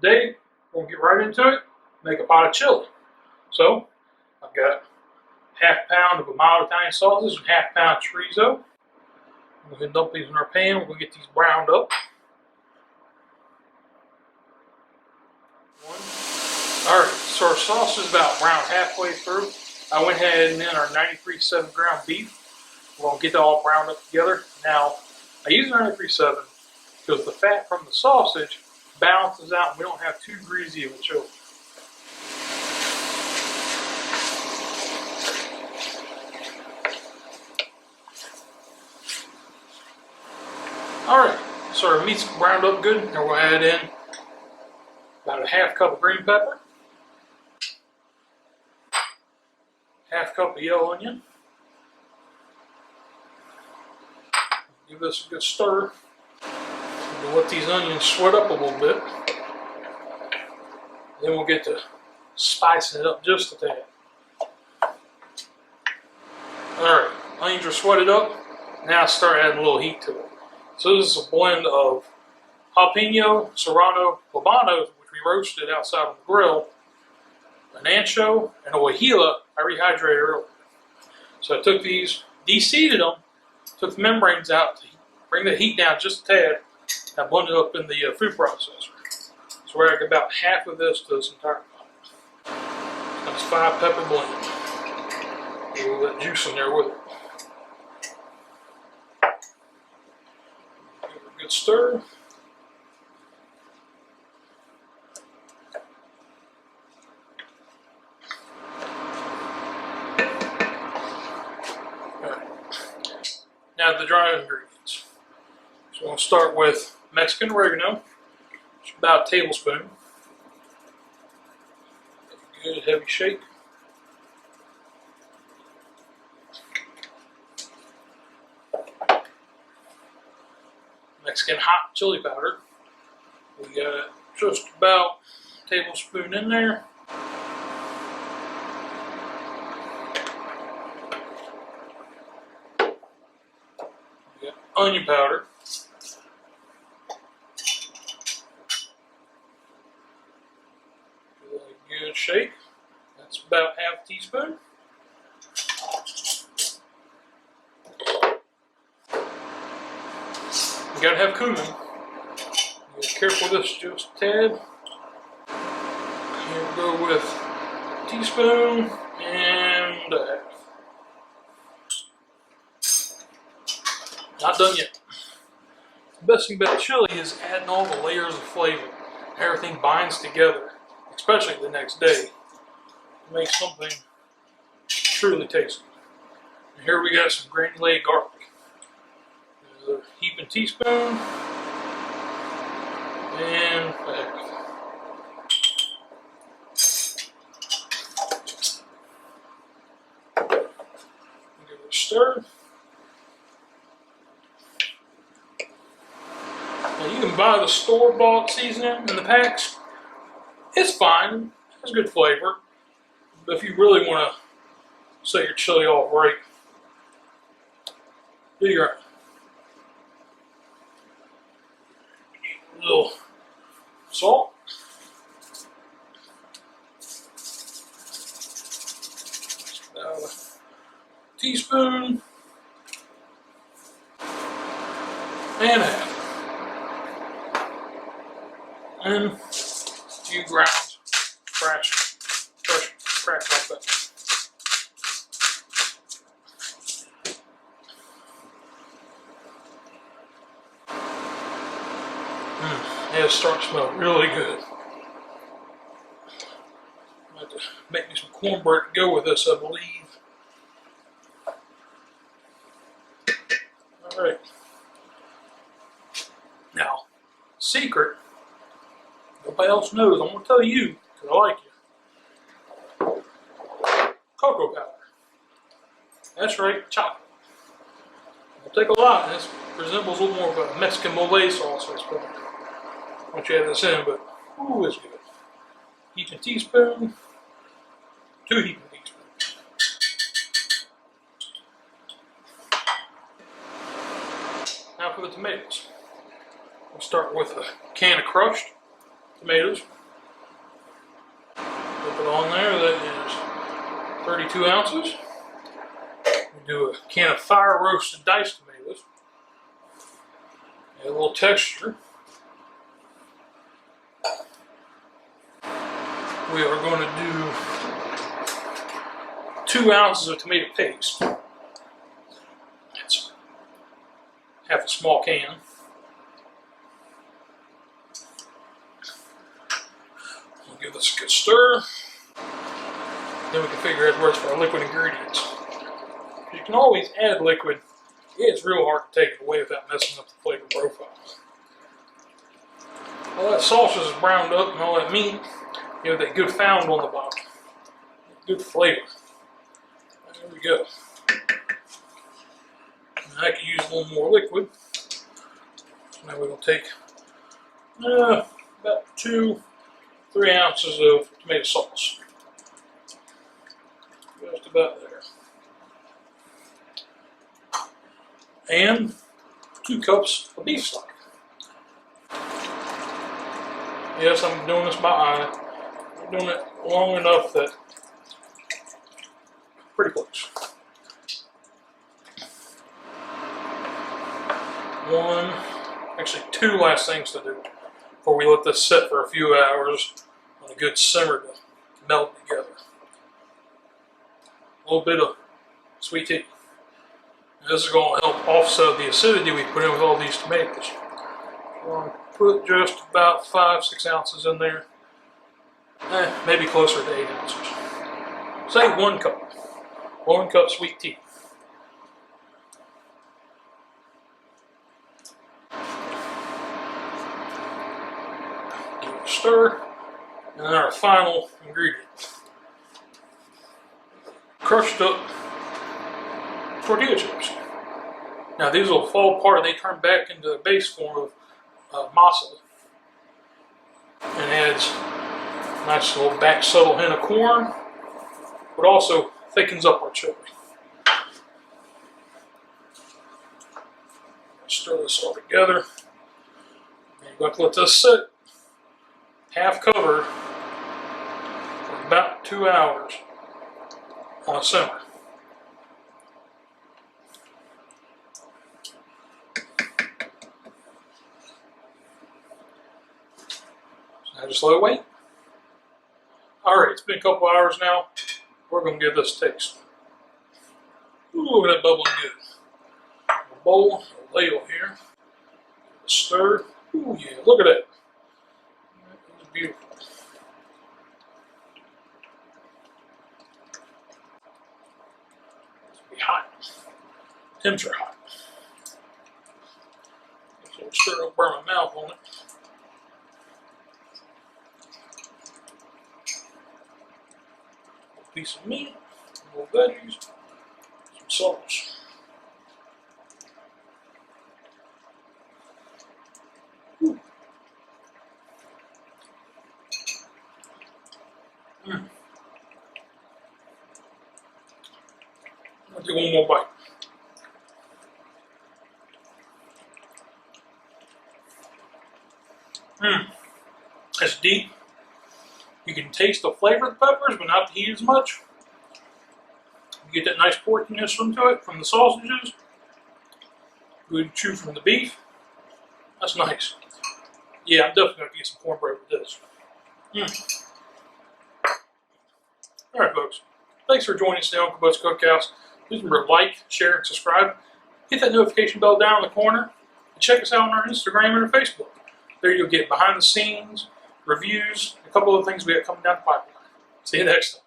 today we're going to get right into it, make a pot of chili. So I've got half pound of a mild Italian sausage and half pound of chorizo. We're going to dump these in our pan. We're going to get these browned up. Alright, so our sauce is about brown halfway through. I went ahead and in our 93.7 ground beef. We're going to get that all browned up together. Now, I use 93.7 because the fat from the sausage balances out and we don't have too greasy of a chili. Alright, so our meat's browned up good. Now we'll add in about a half cup of green pepper, half cup of yellow onion. Give this a good stir. We'll let these onions sweat up a little bit. Then we'll get to spicing it up just a tad. Alright, onions are sweated up. Now start adding a little heat to it. So this is a blend of Jalapeno, Serrano, Poblano, which we roasted outside on the grill, an Ancho, and a Guajillo I rehydrated earlier. So I took these, deseeded them, took the membranes out to bring the heat down just a tad. I blended it up in the food processor. So we're adding about half of this to this entire pot. That's 5 pepper blend. Get a little bit of juice in there with it. Give it a good stir. Now the dry ingredients. So we'll start with Mexican Oregano, which is about a tablespoon. Good heavy shake. Mexican hot chili powder. We got just about a tablespoon in there. We got onion powder. Good shake. That's about half a teaspoon. You gotta have cumin. Be careful with this just a tad. Here we go with a teaspoon and a half. Not done yet. The best thing about chili is adding all the layers of flavor. Everything binds together, especially the next day, to make something truly tasty. And here we got some granulated garlic. There's a heaping teaspoon and a half. Give it a stir. Now you can buy the store-bought seasoning in the packs. It's fine, it has good flavor, but if you really want to set your chili off right, do your own. A little salt. About a teaspoon and a half. And a few grounds, crack like that. Yeah, it's starting to smell really good. I'm going to make me some cornbread to go with this, I believe. Alright. Now, secret, nobody else knows, I'm going to tell you, because I like you. Coco powder. That's right, chocolate. It'll take a lot. This resembles a little more of a Mexican mole sauce, I suppose. Once you add this in, but ooh, it's good. Heaping teaspoon, 2 heaping teaspoons. Now for the tomatoes. We'll start with a can of crushed tomatoes. Dump it on there. That is 32 ounces. We do a can of fire roasted diced tomatoes. Add a little texture. We are going to do 2 ounces of tomato paste. That's half a small can. We'll give this a good stir. Then we can figure out where it's for our liquid ingredients. You can always add liquid. It's real hard to take it away without messing up the flavor profile. All that sausage is browned up and all that meat, you know, that good found on the bottom. Good flavor. There we go. And I could use a little more liquid. So now we're going to take about 2-3 ounces of tomato sauce. Just about there. And 2 cups of beef stock. Yes, I'm doing this by eye. I'm doing it long enough that pretty close. 2 last things to do before we let this sit for a few hours on a good simmer to melt together. A little bit of sweet tea. And this is going to help offset the acidity we put in with all these tomatoes. We're going to put just about 5-6 ounces in there. Maybe closer to 8 ounces. Say 1 cup. 1 cup sweet tea. Give it a stir. And then our final ingredient. Crushed up tortilla chips. Now these will fall apart. They turn back into the base form of masa. And adds a nice little back subtle hint of corn. But also thickens up our chili. Stir this all together. And you're going to let this sit half covered for about 2 hours on a simmer. So now just let it wait. Alright, it's been a couple hours now. We're going to give this a taste. Ooh, look at that bubbling good. A bowl, a ladle here. A stir. Ooh, yeah, look at that. That's beautiful. It's be hot. Temps are hot. So I'll stir, don't burn my mouth on it. Piece of meat, more veggies, some sauce. I'll do one more bite. It's deep. You can taste the flavor of the peppers, but not the heat as much. You get that nice porkiness from it, from the sausages. Good chew from the beef. That's nice. Yeah, I'm definitely going to get some cornbread with this. Alright folks, thanks for joining us at the Uncle But's Cookhouse. Please remember to like, share, and subscribe. Hit that notification bell down in the corner. And check us out on our Instagram and our Facebook. There you'll get behind the scenes, reviews, a couple of things we got coming down the pipeline. See you next time.